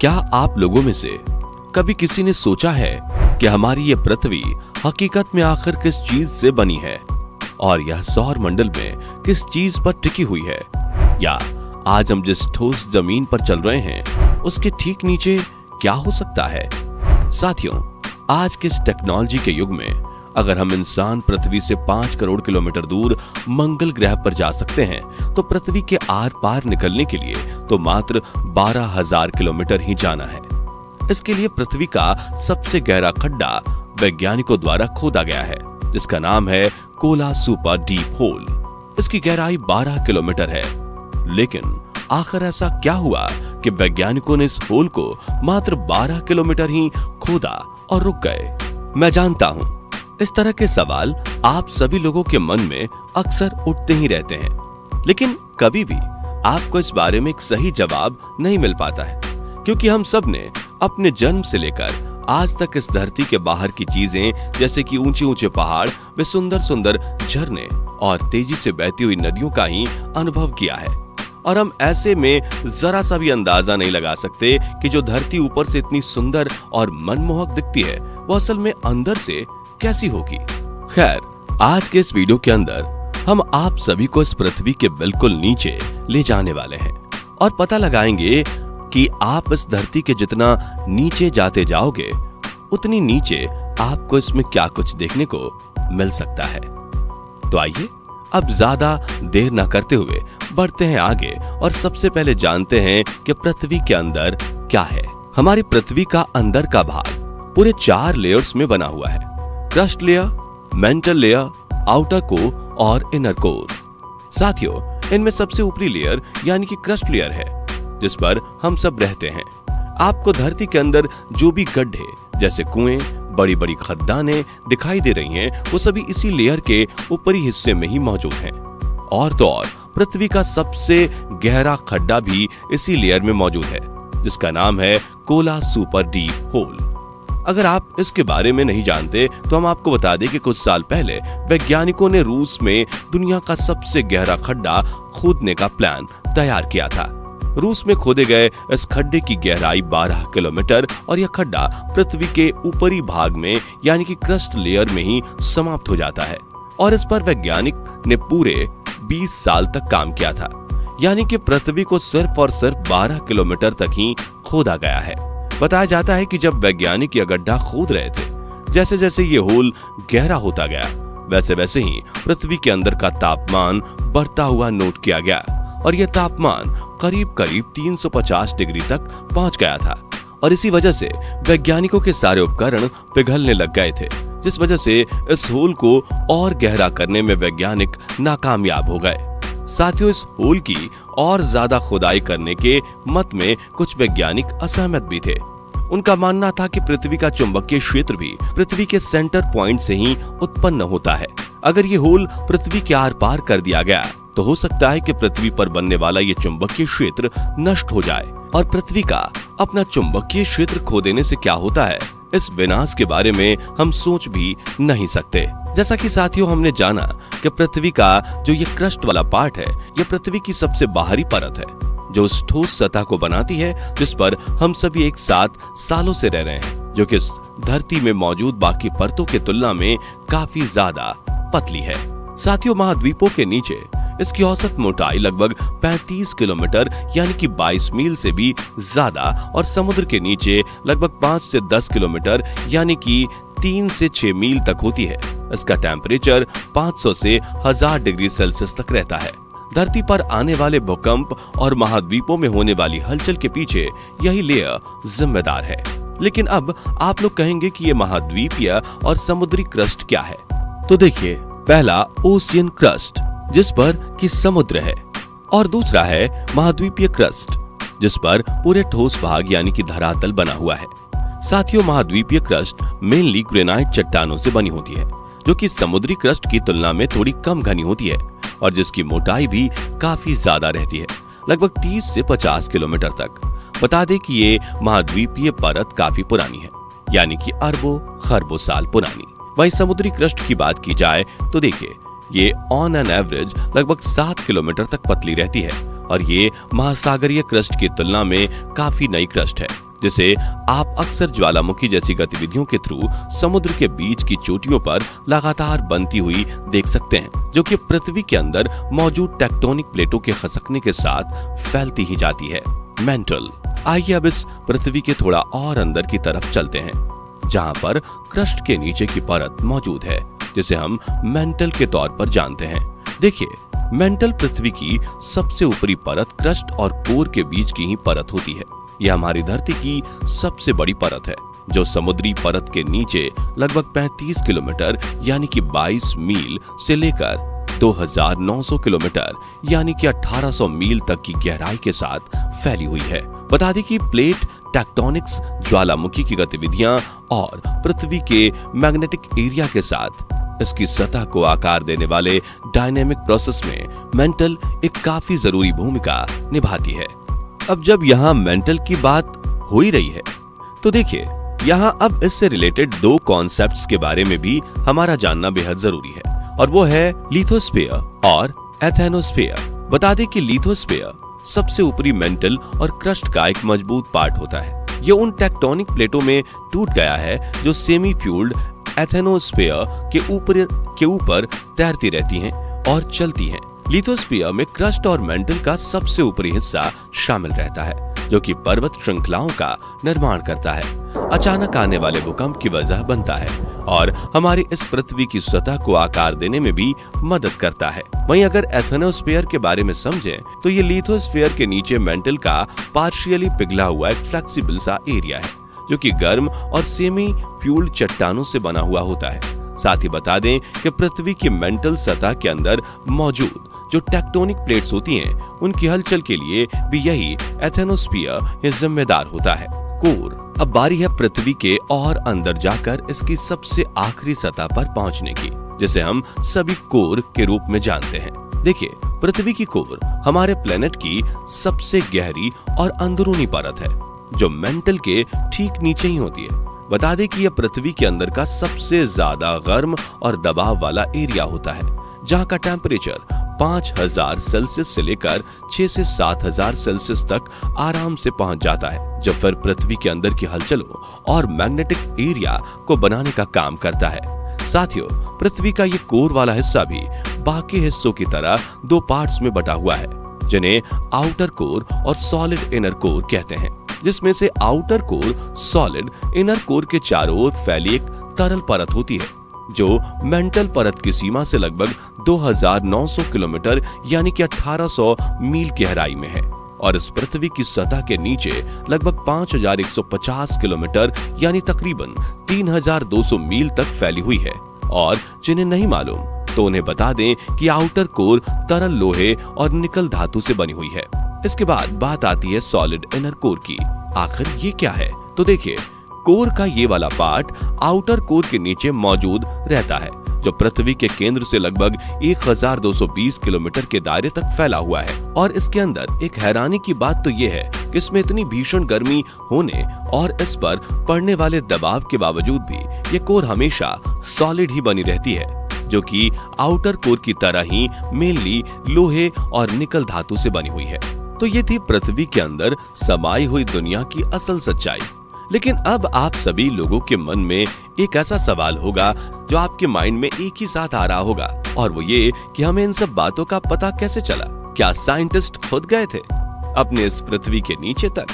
क्या आप लोगों में से कभी किसी ने सोचा है कि हमारी ये पृथ्वी हकीकत में आखिर किस चीज से बनी है और यह सौर मंडल में किस चीज पर टिकी हुई है, या आज हम जिस ठोस जमीन पर चल रहे हैं उसके ठीक नीचे क्या हो सकता है। साथियों, आज के इस टेक्नोलॉजी के युग में अगर हम इंसान पृथ्वी से 5 करोड़ किलोमीटर दूर मंगल ग्रह पर जा सकते हैं तो पृथ्वी के आर पार निकलने के लिए तो मात्र 12,000 किलोमीटर ही जाना है। इसके लिए पृथ्वी का सबसे गहरा खड्डा वैज्ञानिकों द्वारा खोदा गया है, जिसका नाम है कोला सुपर डीप होल। इसकी गहराई 12 किलोमीटर है। लेकिन आखिर ऐसा क्या हुआ कि वैज्ञानिकों ने इस होल को मात्र 12 किलोमीटर ही खोदा और रुक गए। मैं जानता हूं, इस तरह के सवाल आप सभी लोगों के मन में अक्सर उठते ही रहते हैं, लेकिन कभी भी आपको इस बारे में एक सही जवाब नहीं मिल पाता है, क्योंकि हम सब ने अपने जन्म से लेकर आज तक इस धरती के बाहर की चीजें जैसे कि ऊंचे ऊंचे पहाड़, वे सुंदर सुंदर झरने और तेजी से बहती हुई नदियों का ही अनुभव किया है। और हम ऐसे में जरा सा भी अंदाजा नहीं लगा सकते कि जो धरती ऊपर से इतनी सुंदर और मनमोहक दिखती है वो असल में अंदर से कैसी होगी। खैर, आज के इस वीडियो के अंदर हम आप सभी को इस पृथ्वी के बिल्कुल नीचे ले जाने वाले हैं और पता लगाएंगे कि आप इस धरती के जितना नीचे जाते जाओगे उतनी नीचे आपको इसमें क्या कुछ देखने को मिल सकता है। तो आइए अब ज्यादा देर न करते हुए बढ़ते हैं आगे और सबसे पहले जानते हैं कि पृथ्वी के अंदर क्या है। हमारी पृथ्वी का अंदर का भाग पूरे 4 लेयर्स में बना हुआ है: crust layer, mental layer, outer core और इनर कोर। साथियों, इनमें सबसे ऊपरी लेयर यानी कि क्रस्ट लेयर है, जिस पर हम सब रहते हैं। आपको धरती के अंदर जो भी गड्ढे जैसे कुएं, बड़ी बड़ी खदानें दिखाई दे रही हैं, वो सभी इसी लेयर के ऊपरी हिस्से में ही मौजूद हैं। और तो और पृथ्वी का सबसे गहरा खड्डा भी इसी लेयर में मौजूद है, जिसका नाम है कोला सुपर डीप होल। अगर आप इसके बारे में नहीं जानते तो हम आपको बता दें कि कुछ साल पहले वैज्ञानिकों ने रूस में दुनिया का सबसे गहरा खड्डा खोदने का प्लान तैयार किया था। रूस में खोदे गए इस खड्डे की गहराई 12 किलोमीटर और यह खड्डा पृथ्वी के ऊपरी भाग में यानी कि क्रस्ट लेयर में ही समाप्त हो जाता है और इस पर वैज्ञानिक ने पूरे 20 साल तक काम किया था। यानी कि पृथ्वी को सिर्फ और सिर्फ 12 किलोमीटर तक ही खोदा गया है। बताया जाता है कि जब वैज्ञानिक यह गड्ढा खोद रहे थे, जैसे जैसे ये होल गहरा होता गया वैसे वैसे ही पृथ्वी के अंदर का तापमान बढ़ता हुआ नोट किया गया और यह तापमान करीब करीब 350 डिग्री तक पहुंच गया था। और इसी वजह से वैज्ञानिकों के सारे उपकरण पिघलने लग गए थे, जिस वजह से इस होल को और गहरा करने में वैज्ञानिक नाकामयाब हो गए। साथियों, इस होल की और ज्यादा खुदाई करने के मत में कुछ वैज्ञानिक असहमत भी थे। उनका मानना था कि पृथ्वी का चुंबकीय क्षेत्र भी पृथ्वी के सेंटर पॉइंट से ही उत्पन्न होता है। अगर ये होल पृथ्वी के आर पार कर दिया गया तो हो सकता है कि पृथ्वी पर बनने वाला ये चुंबकीय क्षेत्र नष्ट हो जाए। और पृथ्वी का अपना चुंबकीय क्षेत्र खो देने से क्या होता है, इस विनाश के बारे में हम सोच भी नहीं सकते। जैसा कि साथियों हमने जाना कि पृथ्वी का जो ये क्रस्ट वाला पार्ट है, ये पृथ्वी की सबसे बाहरी परत है, जो उस ठोस सतह को बनाती है जिस पर हम सभी एक साथ सालों से रह रहे हैं, जो कि इस धरती में मौजूद बाकी परतों के तुलना में काफी ज्यादा पतली है। साथियों, महाद्वीपों के नीचे इसकी औसत मोटाई लगभग 35 किलोमीटर यानी कि 22 मील से भी ज्यादा और समुद्र के नीचे लगभग 5 से 10 किलोमीटर यानी कि 3 से 6 मील तक होती है। इसका टेम्परेचर 500 से 1000 डिग्री सेल्सियस तक रहता है। धरती पर आने वाले भूकंप और महाद्वीपों में होने वाली हलचल के पीछे यही लेयर जिम्मेदार है। लेकिन अब आप लोग कहेंगे कि ये महाद्वीपीय और समुद्री क्रस्ट क्या है। तो देखिए, पहला ओशियन क्रस्ट जिस पर कि समुद्र है, और दूसरा है महाद्वीपीय क्रस्ट जिस पर पूरे ठोस भाग यानी कि धरातल बना हुआ है। साथियों, महाद्वीपीय क्रस्ट मेनली ग्रेनाइट चट्टानों से बनी होती है, जो कि समुद्री क्रस्ट की तुलना में थोड़ी कम घनी होती है और जिसकी मोटाई भी काफी ज्यादा रहती है, लगभग 30 से 50 किलोमीटर तक। बता दें कि ये महाद्वीपीय परत काफी पुरानी है, यानी कि अरबों खरबों साल पुरानी। वहीं समुद्री क्रस्ट की बात की जाए तो देखिए, ये ऑन एन एवरेज लगभग 7 किलोमीटर तक पतली रहती है और ये महासागरीय क्रस्ट की तुलना में काफी नई क्रस्ट है। जिसे आप अक्सर ज्वालामुखी जैसी गतिविधियों के थ्रू समुद्र के बीच की चोटियों पर लगातार बनती हुई देख सकते हैं, जो कि पृथ्वी के अंदर मौजूद टेक्टोनिक प्लेटों के खसकने के साथ फैलती ही जाती है। मेंटल। आइए अब इस पृथ्वी के थोड़ा और अंदर की तरफ चलते हैं, जहां पर क्रस्ट के नीचे की परत मौजूद है, जिसे हम मेंटल के तौर पर जानते हैं। देखिए, मेंटल पृथ्वी की सबसे ऊपरी परत क्रस्ट और कोर के बीच की ही परत होती है। यह हमारी धरती की सबसे बड़ी परत है, जो समुद्री परत के नीचे लगभग 35 किलोमीटर यानी कि 22 मील से लेकर 2900 किलोमीटर यानी कि 1800 मील तक की गहराई के साथ फैली हुई है। बता दें कि प्लेट टेक्टोनिक्स, ज्वालामुखी की गतिविधियां और पृथ्वी के मैग्नेटिक एरिया के साथ इसकी सतह को आकार देने वाले डायनेमिक प्रोसेस में मेंटल एक काफी जरूरी भूमिका निभाती है। अब जब यहाँ मेंटल की बात हो ही रही है, तो देखिए, यहाँ अब इससे रिलेटेड दो कॉन्सेप्ट्स के बारे में भी हमारा जानना बेहद जरूरी है, और वो है लिथोस्फीयर और एथेनोस्फीयर। बता दें कि लिथोस्फीयर सबसे ऊपरी मेंटल और क्रस्ट का एक मजबूत पार्ट होता है। ये उन टेक्टोनिक प्लेटों में टूट गया है जो सेमी फ्यूल्ड एथेनोस्फीयर के ऊपर तैरती रहती हैं और चलती हैं। लिथोस्फीयर में क्रस्ट और मेंटल का सबसे ऊपरी हिस्सा शामिल रहता है, जो कि पर्वत श्रृंखलाओं का निर्माण करता है, अचानक आने वाले भूकंप की वजह बनता है और हमारी इस पृथ्वी की सतह को आकार देने में भी मदद करता है। वहीं अगर एथेनोस्फीयर के बारे में समझें, तो ये लिथोस्फीयर के नीचे मेंटल का पार्शियली पिघला हुआ एक फ्लेक्सिबल सा एरिया है, जो कि गर्म और सेमी फ्यूल्ड चट्टानों से बना हुआ होता है। साथ ही बता दें कि पृथ्वी की मेंटल सतह के अंदर मौजूद जो टेक्टोनिक प्लेट्स होती हैं, उनकी हलचल के लिए भी यही एथेनोस्फीयर जिम्मेदार होता है। कोर। अब बारी है पृथ्वी के और अंदर जाकर इसकी सबसे आखिरी सतह पर पहुंचने की, जिसे हम सभी कोर के रूप में जानते हैं। देखिए, पृथ्वी की कोर हमारे प्लेनेट की सबसे गहरी और अंदरूनी परत है, जो मेंटल के ठीक नीचे ही होती है। बता दें कि यह पृथ्वी के अंदर का सबसे ज्यादा गर्म और दबाव वाला एरिया होता है, जहां का टेम्परेचर 5000 सेल्सियस से लेकर 6 से 7000 सेल्सियस तक आराम से पहुंच जाता है, जो फिर पृथ्वी के अंदर की हलचलों और मैग्नेटिक एरिया को बनाने का काम करता है। साथियों, पृथ्वी का ये कोर वाला हिस्सा भी बाकी हिस्सों की तरह दो पार्ट्स में बटा हुआ है, जिन्हें आउटर कोर और सॉलिड इनर कोर कहते हैं, जिसमें से outer core solid inner core के चारों ओर फैली एक तरल परत होती है, जो मेंटल परत की सीमा से लगभग 2900 किलोमीटर यानी कि 1800 मील गहराई में है, और इस पृथ्वी की सतह के नीचे लगभग 5150 किलोमीटर यानी तकरीबन 3200 मील तक फैली हुई है। और जिन्हें नहीं मालूम, तो उन्हें बता दें कि आउटर कोर तरल लोहे और निकल धातु से बनी हुई है। इसके बाद बात आती है सॉलिड इनर कोर की। आखिर ये क्या है? तो देखिए, कोर का ये वाला पार्ट आउटर कोर के नीचे मौजूद रहता है, जो पृथ्वी के केंद्र से लगभग 1220 किलोमीटर के दायरे तक फैला हुआ है। और इसके अंदर एक हैरानी की बात तो ये है कि इसमें इतनी भीषण गर्मी होने और इस पर पड़ने वाले दबाव के बावजूद भी ये कोर हमेशा सॉलिड ही बनी रहती है, जो कि आउटर कोर की तरह ही मेनली लोहे और निकल धातु से बनी हुई है। तो ये थी पृथ्वी के अंदर समाई हुई दुनिया की असल सच्चाई। लेकिन अब आप सभी लोगों के मन में एक ऐसा सवाल होगा जो आपके माइंड में एक ही साथ आ रहा होगा, और वो ये कि हमें इन सब बातों का पता कैसे चला? क्या साइंटिस्ट खुद गए थे अपने इस पृथ्वी के नीचे तक?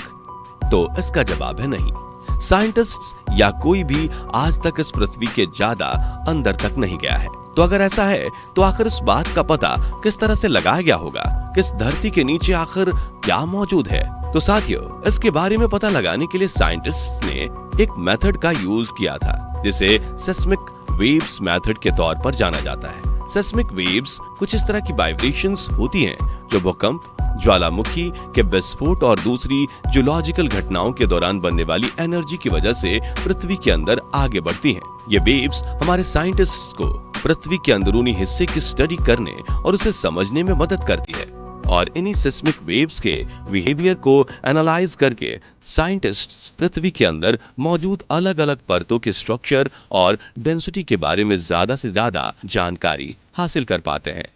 तो इसका जवाब है नहीं। साइंटिस्ट्स या कोई भी आज तक इस पृथ्वी के ज्यादा अंदर तक नहीं गया है। तो अगर ऐसा है, तो आखिर इस बात का पता किस तरह से लगाया गया होगा कि इस धरती के नीचे आखिर क्या मौजूद है? तो साथियों, इसके बारे में पता लगाने के लिए साइंटिस्ट ने एक मेथड का यूज किया था, जिसे सेस्मिक वेव्स मेथड के तौर पर जाना जाता है। सेस्मिक वेव्स कुछ इस तरह की वाइब्रेशंस होती हैं, जो भूकंप, ज्वालामुखी के विस्फोट और दूसरी जियोलॉजिकल घटनाओं के दौरान बनने वाली एनर्जी की वजह से पृथ्वी के अंदर आगे बढ़ती हैं। ये वेव्स हमारे साइंटिस्ट्स को पृथ्वी के अंदरूनी हिस्से की स्टडी करने और उसे समझने में मदद करती है। और इन्हीं सिस्मिक वेव्स के बिहेवियर को एनालाइज करके साइंटिस्ट्स पृथ्वी के अंदर मौजूद अलग अलग परतों के स्ट्रक्चर और डेंसिटी के बारे में ज्यादा से ज्यादा जानकारी हासिल कर पाते हैं।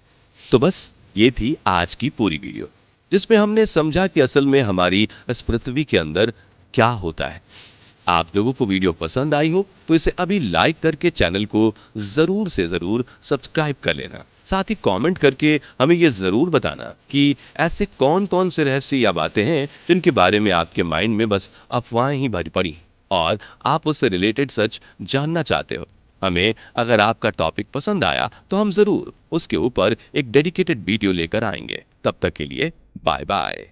तो बस ये थी आज की पूरी वीडियो, जिसमें हमने समझा कि असल में हमारी इस पृथ्वी के अंदर क्या होता है। आप लोगों को वीडियो पसंद आई हो तो इसे अभी लाइक करके चैनल को जरूर से जरूर सब्सक्राइब कर लेना। साथ ही कमेंट करके हमें ये जरूर बताना कि ऐसे कौन कौन से रहस्य या बातें हैं जिनके बारे में आपके माइंड में बस अफवाहें ही भरी पड़ी और आप उससे रिलेटेड सच जानना चाहते हो। हमें अगर आपका टॉपिक पसंद आया तो हम जरूर उसके ऊपर एक डेडिकेटेड वीडियो लेकर आएंगे। तब तक के लिए बाय बाय।